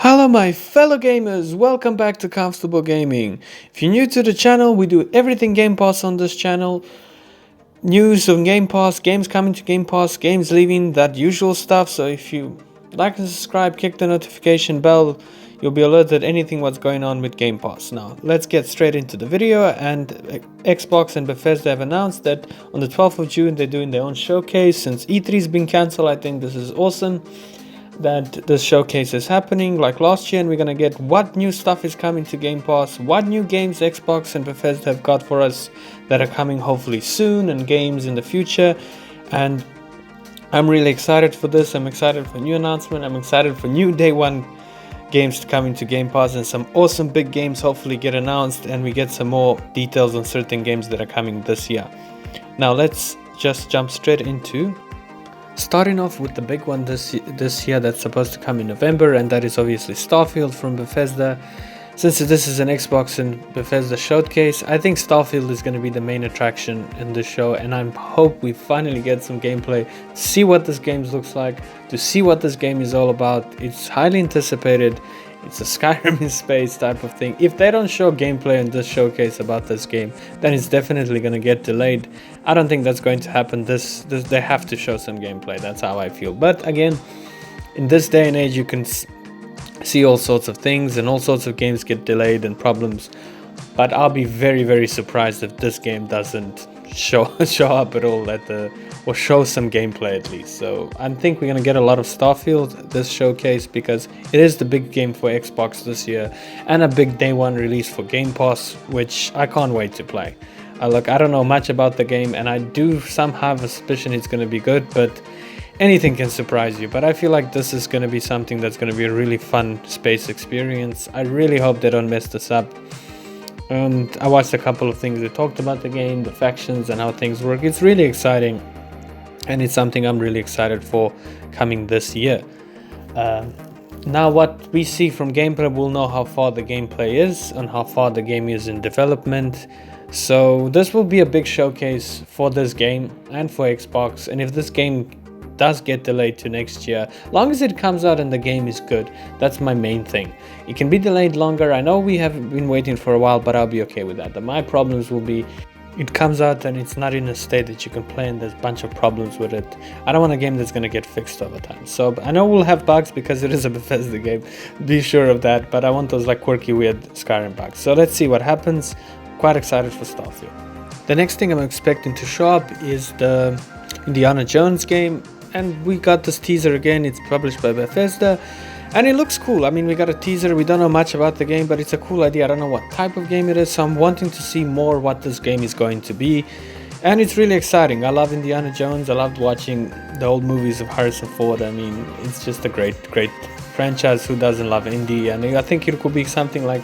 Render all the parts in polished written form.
Hello my fellow gamers, welcome back to Comfortable Gaming. If you're new to the channel, we do everything Game Pass on this channel. News on Game Pass, games coming to Game Pass, games leaving, that usual stuff. So if you like and subscribe, click the notification bell, you'll be alerted anything what's going on with Game Pass. Now, let's get straight into the video. And Xbox and Bethesda have announced that on the 12th of June they're doing their own showcase. Since E3's been cancelled, I think this is awesome that this showcase is happening like last year, and we're gonna get what new stuff is coming to Game Pass, what new games Xbox and Bethesda have got for us that are coming hopefully soon, and games in the future. And I'm really excited for this. I'm excited for new announcement. I'm excited for new day one games to come into Game Pass, and some awesome big games hopefully get announced, and we get some more details on certain games that are coming this year. Now let's just jump straight into starting off with the big one this year that's supposed to come in November, and that is obviously Starfield from Bethesda. Since this is an Xbox and Bethesda showcase, I think Starfield is going to be the main attraction in this show, and I hope we finally get some gameplay to see what this game looks like, to see what this game is all about. It's highly anticipated. It's a Skyrim in space type of thing. If they don't show gameplay in this showcase about this game, then it's definitely going to get delayed. I don't think that's going to happen. They have to show some gameplay. That's how I feel. But again, in this day and age, you can see all sorts of things, and all sorts of games get delayed and problems. But I'll be very, very surprised if this game doesn't show up at all or show some gameplay at least. So I think we're gonna get a lot of Starfield this showcase, because it is the big game for Xbox this year, and a big day one release for Game Pass, which I can't wait to play. Look, I don't know much about the game, and I do somehow have a suspicion it's gonna be good, but anything can surprise you. But I feel like this is gonna be something that's gonna be a really fun space experience. I really hope they don't mess this up. And I watched a couple of things that talked about the game, the factions, and how things work. It's really exciting, and it's something I'm really excited for coming this year. Now what we see from gameplay, we'll know how far the gameplay is and how far the game is in development. So this will be a big showcase for this game and for Xbox. And if this game does get delayed to next year, long as it comes out and the game is good, that's my main thing. It can be delayed longer. I know we have been waiting for a while, but I'll be okay with that. My problems will be it comes out and it's not in a state that you can play, and there's a bunch of problems with it. I don't want a game that's going to get fixed over time. So I know we'll have bugs because it is a Bethesda game, be sure of that, but I want those like quirky, weird Skyrim bugs. So let's see what happens. Quite excited for Starfield. The next thing I'm expecting to show up is the Indiana Jones game, and we got this teaser again. It's published by Bethesda, and it looks cool. I mean, we got a teaser. We don't know much about the game, but it's a cool idea. I don't know what type of game it is, so I'm wanting to see more what this game is going to be. And it's really exciting. I love Indiana Jones. I loved watching the old movies of Harrison Ford. I mean, it's just a great franchise. Who doesn't love Indy? And I think it could be something like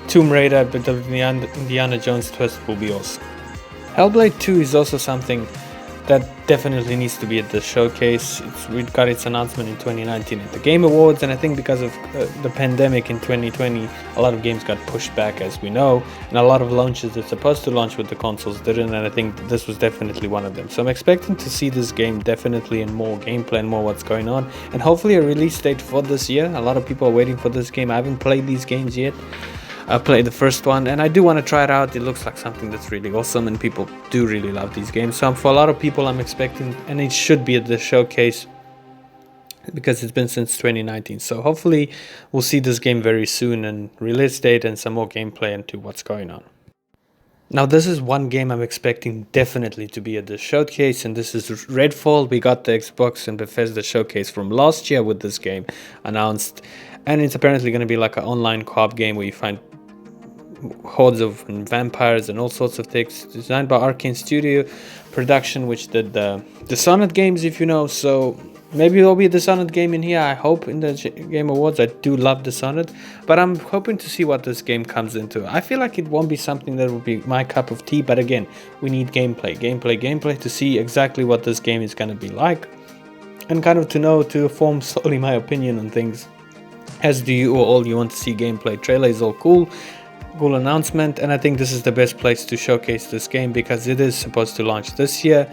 Tomb Raider, but the Indiana Jones twist will be awesome. Hellblade 2 is also something that definitely needs to be at the showcase. We got its announcement in 2019 at the Game Awards, and I think because of the pandemic in 2020, a lot of games got pushed back, as we know, and a lot of launches that's supposed to launch with the consoles didn't, and I think this was definitely one of them. So I'm expecting to see this game definitely in more gameplay and more what's going on, and hopefully a release date for this year. A lot of people are waiting for this game. I haven't played these games yet. I played the first one, and I do want to try it out. It looks like something that's really awesome, and people do really love these games. So for a lot of people, I'm expecting, and it should be at the showcase because it's been since 2019. So hopefully we'll see this game very soon, and release date and some more gameplay into what's going on. Now this is one game I'm expecting definitely to be at the showcase, and this is Redfall. We got the Xbox and Bethesda showcase from last year with this game announced, and it's apparently going to be like an online co-op game where you find hordes of vampires and all sorts of things. Designed by Arcane Studio Production, which did the Dishonored games, if you know. So maybe there'll be a Dishonored game in here, I hope, in the Game Awards. I do love Dishonored, but I'm hoping to see what this game comes into. I feel like it won't be something that will be my cup of tea, but again, we need gameplay to see exactly what this game is going to be like, and kind of to form solely my opinion on things. As do you, or all you want to see gameplay. Trailer is all cool announcement, and I think this is the best place to showcase this game because it is supposed to launch this year,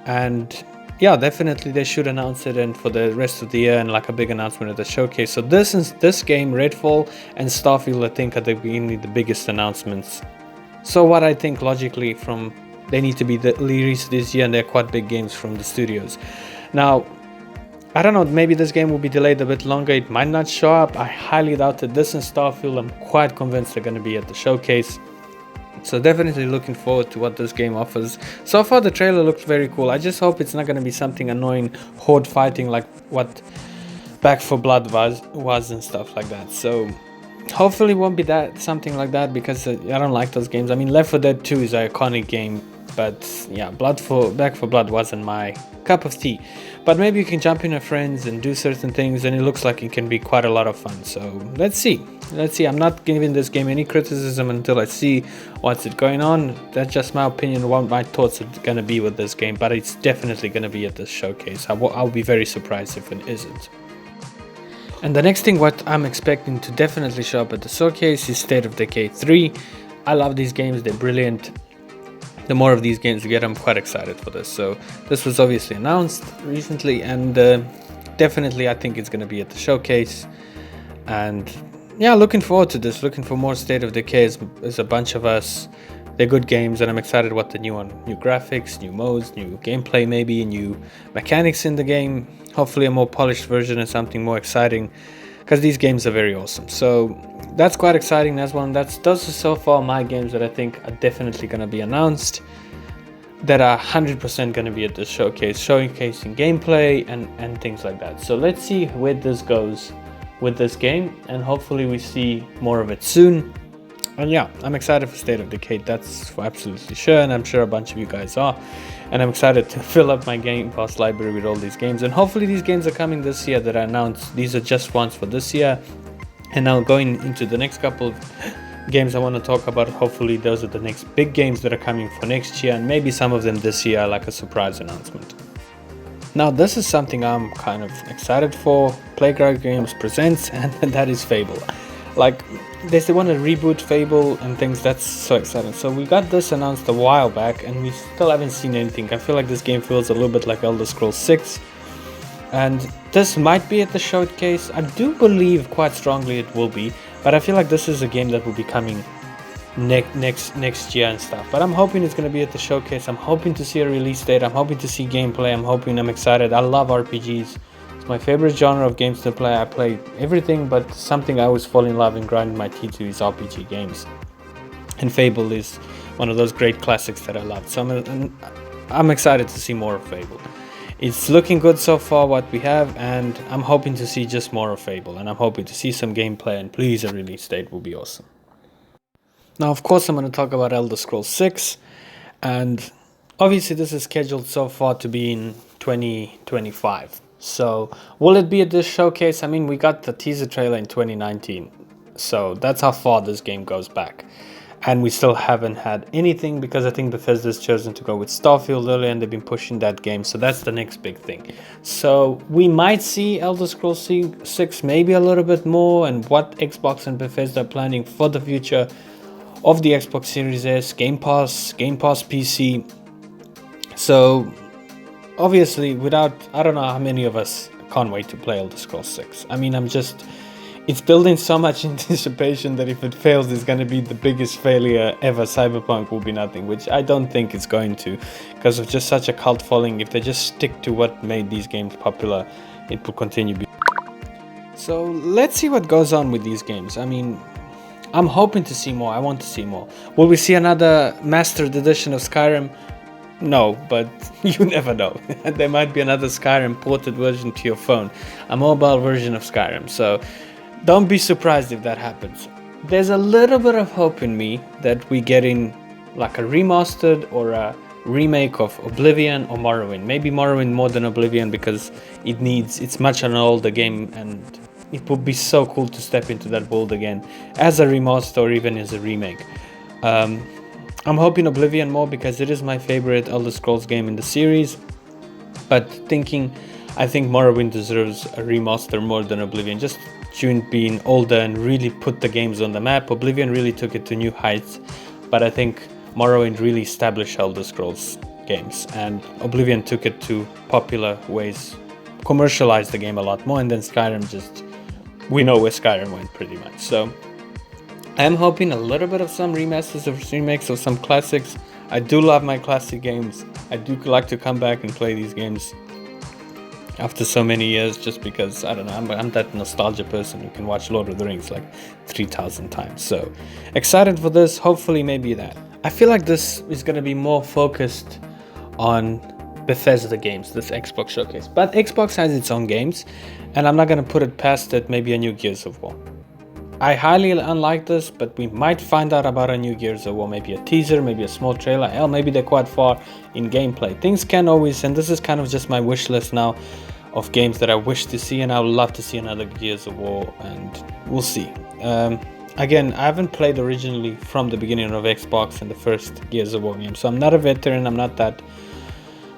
and yeah, definitely they should announce it and for the rest of the year and like a big announcement at the showcase. So this game, Redfall and Starfield, I think are the biggest announcements. So what I think logically from they need to be released this year, and they're quite big games from the studios. Now, I don't know, maybe this game will be delayed a bit longer. It might not show up. I highly doubt it. This and Starfield, I'm quite convinced they're going to be at the showcase. So definitely looking forward to what this game offers. So far the trailer looks very cool. I just hope it's not going to be something annoying horde fighting like what Back for Blood was and stuff like that. So hopefully it won't be that something like that, because I don't like those games. I mean, Left 4 Dead 2 is an iconic game, but yeah, Back for Blood wasn't my cup of tea. But maybe you can jump in with friends and do certain things, and it looks like it can be quite a lot of fun. So let's see. I'm not giving this game any criticism until I see what's it going on. That's just my opinion, what my thoughts are gonna be with this game, but it's definitely gonna be at this showcase. I'll be very surprised if it isn't. And the next thing what I'm expecting to definitely show up at the showcase is State of Decay 3. I love these games, they're brilliant. The more of these games we get, I'm quite excited for this. So this was obviously announced recently, and definitely I think it's going to be at the showcase. And yeah, looking forward to this, looking for more State of Decay. There's a bunch of us. They're good games, and I'm excited what the new graphics, new modes, new gameplay, maybe new mechanics in the game. Hopefully a more polished version and something more exciting, because these games are very awesome. So that's quite exciting. Those are so far my games that I think are definitely going to be announced, that are 100% going to be at this showcase, showcasing gameplay and things like that. So let's see where this goes with this game, and hopefully we see more of it soon. And yeah, I'm excited for State of Decay, that's for absolutely sure, and I'm sure a bunch of you guys are. And I'm excited to fill up my Game Pass library with all these games. And hopefully these games are coming this year that I announced. These are just ones for this year. And now going into the next couple of games I want to talk about, hopefully those are the next big games that are coming for next year. And maybe some of them this year, like a surprise announcement. Now this is something I'm kind of excited for. Playground Games presents, and that is Fable. Like, they want to reboot Fable and things, that's so exciting. So we got this announced a while back, and we still haven't seen anything. I feel like this game feels a little bit like Elder Scrolls 6. And this might be at the showcase. I do believe quite strongly it will be, but I feel like this is a game that will be coming next year and stuff. But I'm hoping it's going to be at the showcase. I'm hoping to see a release date. I'm hoping to see gameplay. I'm excited. I love RPGs. My favorite genre of games to play. I play everything, but something I always fall in love and grind my teeth to is RPG games. And Fable is one of those great classics that I love. So I'm excited to see more of Fable. It's looking good so far what we have, and I'm hoping to see just more of Fable, and I'm hoping to see some gameplay, and please a release date will be awesome. Now of course I'm going to talk about Elder Scrolls 6, and obviously this is scheduled so far to be in 2025. So will it be at this showcase? I mean, we got the teaser trailer in 2019, so that's how far this game goes back, and we still haven't had anything, because I think Bethesda's chosen to go with Starfield earlier, and they've been pushing that game, so that's the next big thing. So we might see Elder Scrolls 6 maybe a little bit more, and what Xbox and Bethesda are planning for the future of the Xbox Series S, Game Pass PC. So obviously, I don't know how many of us can't wait to play Elder Scrolls 6. I mean, it's building so much anticipation that if it fails, it's going to be the biggest failure ever. Cyberpunk will be nothing, which I don't think it's going to, because of just such a cult following. If they just stick to what made these games popular, it will continue. So let's see what goes on with these games. I mean, I'm hoping to see more. I want to see more. Will we see another mastered edition of Skyrim? No, but you never know. There might be another Skyrim ported version to your phone, a mobile version of Skyrim. So don't be surprised if that happens. There's a little bit of hope in me that we get in like a remastered or a remake of Oblivion or Morrowind. Maybe Morrowind more than Oblivion, because it's much an older game, and it would be so cool to step into that world again as a remaster or even as a remake. I'm hoping Oblivion more, because it is my favorite Elder Scrolls game in the series, but I think Morrowind deserves a remaster more than Oblivion, just June being older and really put the games on the map. Oblivion really took it to new heights, but I think Morrowind really established Elder Scrolls games, and Oblivion took it to popular ways, commercialized the game a lot more, and then Skyrim just, we know where Skyrim went pretty much. So I'm hoping a little bit of some remasters of remakes of some classics. I do love my classic games. I do like to come back and play these games after so many years, just because, I don't know, I'm that nostalgia person who can watch Lord of the Rings like 3,000 times. So excited for this. Hopefully maybe that. I feel like this is going to be more focused on Bethesda games, this Xbox showcase. But Xbox has its own games, and I'm not going to put it past it, maybe a new Gears of War. I highly unlike this, but we might find out about a new Gears of War, maybe a teaser, maybe a small trailer. Hell, maybe they're quite far in gameplay. Things can always, and this is kind of just my wish list now of games that I wish to see, and I would love to see another Gears of War, and we'll see. Again, I haven't played originally from the beginning of Xbox and the first Gears of War game, so I'm not a veteran, I'm not that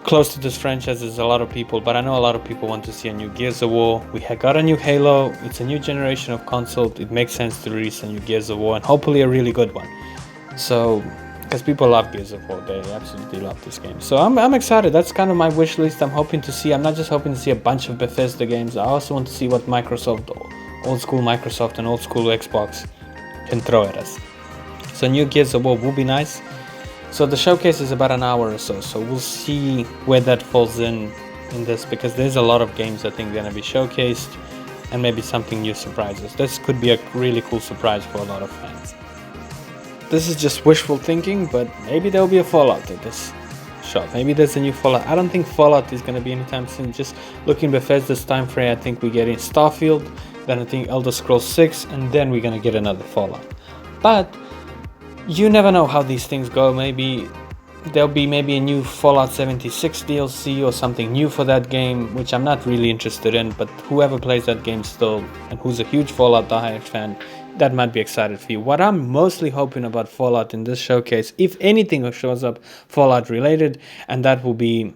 close to this franchise as a lot of people, but I know a lot of people want to see a new Gears of War. We have got a new Halo, it's a new generation of console, it makes sense to release a new Gears of War, and hopefully a really good one. So, because people love Gears of War, they absolutely love this game. So I'm excited, that's kind of my wish list. I'm hoping to see, I'm not just hoping to see a bunch of Bethesda games, I also want to see what Microsoft, old school Microsoft and old school Xbox can throw at us. So new Gears of War will be nice. So the showcase is about an hour or so we'll see where that falls in this, because there's a lot of games I think going to be showcased, and maybe something new surprises. This could be a really cool surprise for a lot of fans. This is just wishful thinking, but maybe there will be a Fallout at this show. Maybe there's a new Fallout. I don't think Fallout is going to be anytime soon. Just looking Bethesda's time frame, I think we get in Starfield, then I think Elder Scrolls 6, and then we're going to get another Fallout. But you never know how these things go. Maybe there'll be maybe a new Fallout 76 DLC or something new for that game, which I'm not really interested in, but whoever plays that game still, and who's a huge Fallout Die fan, that might be excited for you. What I'm mostly hoping about Fallout in this showcase, if anything shows up Fallout related, and that will be,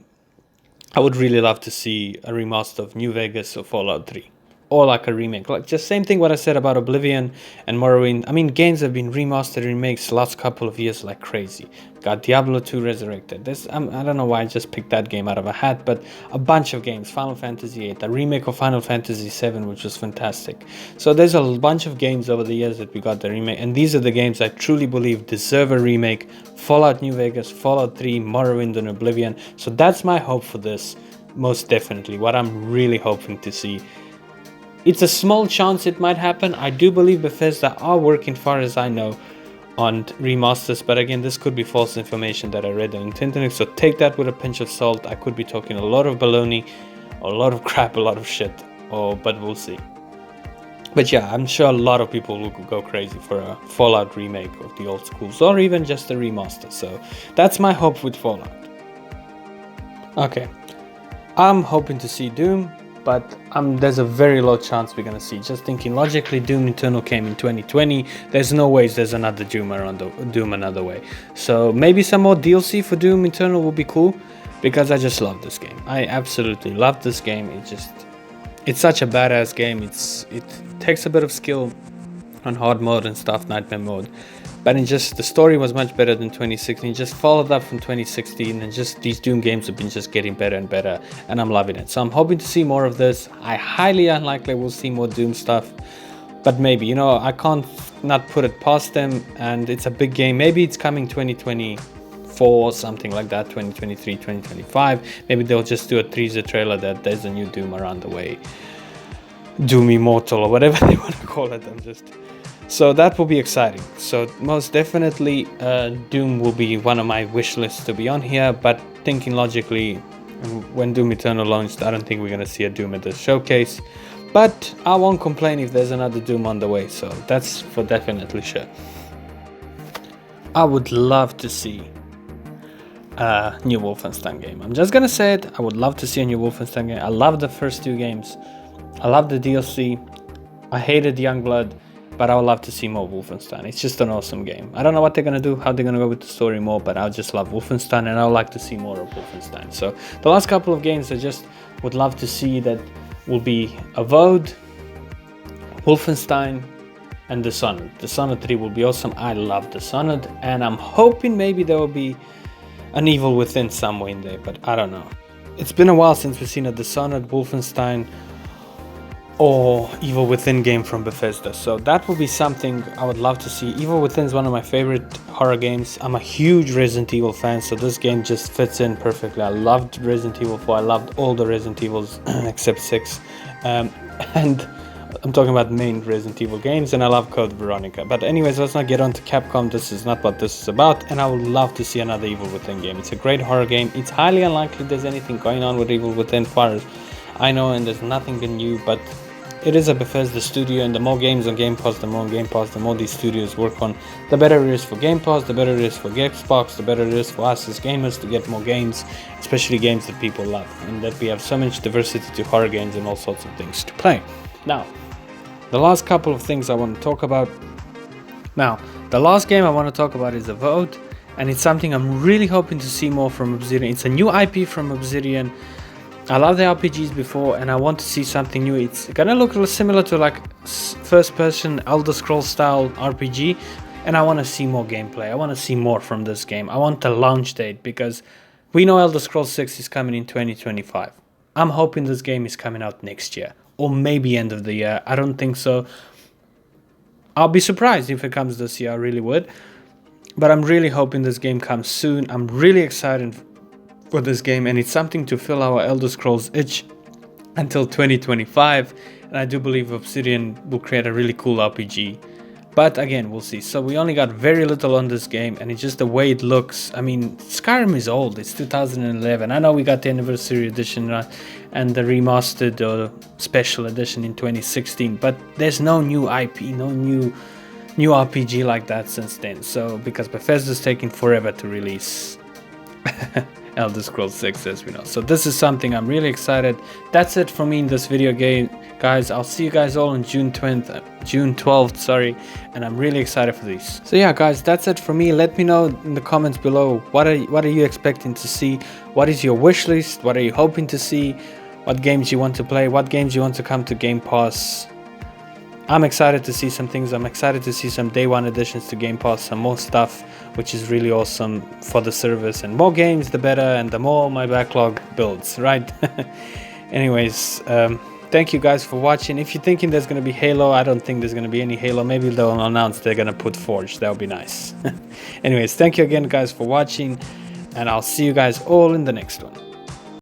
I would really love to see a remaster of New Vegas or Fallout 3. Or like a remake, like just same thing what I said about Oblivion and Morrowind. I mean, games have been remastered, remakes last couple of years like crazy. Got Diablo 2 Resurrected. I don't know why I just picked that game out of a hat, but a bunch of games. Final Fantasy 8, a remake of Final Fantasy 7, which was fantastic. So there's a bunch of games over the years that we got the remake, and these are the games I truly believe deserve a remake. Fallout New Vegas, Fallout 3, Morrowind, and Oblivion. So that's my hope for this, most definitely. What I'm really hoping to see. It's a small chance it might happen. I do believe Bethesda are working, far as I know, on remasters, but again, this could be false information that I read on the internet, so take that with a pinch of salt. I could be talking a lot of baloney, a lot of crap, a lot of shit, but we'll see. But yeah, I'm sure a lot of people will go crazy for a Fallout remake of the old schools, or even just a remaster, so that's my hope with Fallout. Okay, I'm hoping to see Doom, but there's a very low chance we're gonna see. Just thinking logically, Doom Eternal came in 2020. There's no ways there's another Doom another way. So maybe some more DLC for Doom Eternal will be cool, because I just love this game. I absolutely love this game. It's such a badass game. It takes a bit of skill on hard mode and stuff, nightmare mode. But the story was much better than 2016. Just followed up from 2016, and just these Doom games have been just getting better and better, and I'm loving it. So I'm hoping to see more of this. I highly unlikely we'll see more Doom stuff, but maybe, I can't not put it past them, and it's a big game. Maybe it's coming 2024 or something like that, 2023, 2025. Maybe they'll just do a teaser trailer that there's a new Doom around the way. Doom Immortal or whatever they want to call it. So that will be exciting. So most definitely Doom will be one of my wish lists to be on here, but thinking logically, when Doom Eternal launched, I don't think we're going to see a Doom at the showcase, but I won't complain if there's another Doom on the way, so that's for definitely sure. I would love to see a new Wolfenstein game. I'm just going to say it, I would love to see a new Wolfenstein game. I love the first two games. I love the DLC. I hated Youngblood. But I would love to see more Wolfenstein. It's just an awesome game. I don't know what they're going to do, how they're going to go with the story more, but I just love Wolfenstein, and I would like to see more of Wolfenstein. So the last couple of games I just would love to see that will be Avowed, Wolfenstein, and Dishonored. Dishonored 3 will be awesome. I love Dishonored, and I'm hoping maybe there will be an Evil Within somewhere in there, but I don't know. It's been a while since we've seen a Dishonored, Wolfenstein, or Evil Within game from Bethesda, so that will be something I would love to see. Evil Within is one of my favorite horror games. I'm a huge Resident Evil fan, so this game just fits in perfectly. I loved Resident Evil 4, I loved all the Resident Evils except 6, and I'm talking about main Resident Evil games, and I love Code Veronica. But anyways, let's not get on to Capcom. This is not what this is about, and I would love to see another Evil Within game. It's a great horror game. It's highly unlikely there's anything going on with Evil Within far as I know, and there's nothing been new, but it is a Bethesda studio, and the more games on Game Pass, the more these studios work on, the better it is for Game Pass, the better it is for Xbox, the better it is for us as gamers to get more games, especially games that people love, and that we have so much diversity to horror games and all sorts of things to play. Now, the last couple of things I want to talk about. Now, the last game I want to talk about is A Vote, and it's something I'm really hoping to see more from Obsidian. It's a new IP from Obsidian. I love the RPGs before, and I want to see something new. It's gonna look similar to like first-person Elder Scrolls style RPG, and I want to see more gameplay. I want to see more from this game. I want the launch date, because we know Elder Scrolls 6 is coming in 2025. I'm hoping this game is coming out next year, or maybe end of the year. I don't think so. I'll be surprised if it comes this year. I really would, but I'm really hoping this game comes soon. I'm really excited for this game, and it's something to fill our Elder Scrolls itch until 2025, and I do believe Obsidian will create a really cool RPG, but again, we'll see. So we only got very little on this game, and it's just the way it looks. I mean, Skyrim is old. It's 2011. I know we got the anniversary edition and the remastered or special edition in 2016, but there's no new IP, no new RPG like that since then. So because Bethesda's taking forever to release Elder Scrolls 6, as we know. So this is something I'm really excited. That's it for me in this video game, guys. I'll see you guys all on June 12th, sorry, and I'm really excited for these. So yeah, guys, that's it for me. Let me know in the comments below, what are you expecting to see? What is your wish list? What are you hoping to see? What games you want to play? What games you want to come to Game Pass? I'm excited to see some things. I'm excited to see some day one additions to Game Pass, some more stuff, which is really awesome for the service. And more games, the better, and the more my backlog builds, right? Anyways, thank you guys for watching. If you're thinking there's going to be Halo, I don't think there's going to be any Halo. Maybe they'll announce they're going to put Forge. That would be nice. Anyways, thank you again, guys, for watching, and I'll see you guys all in the next one.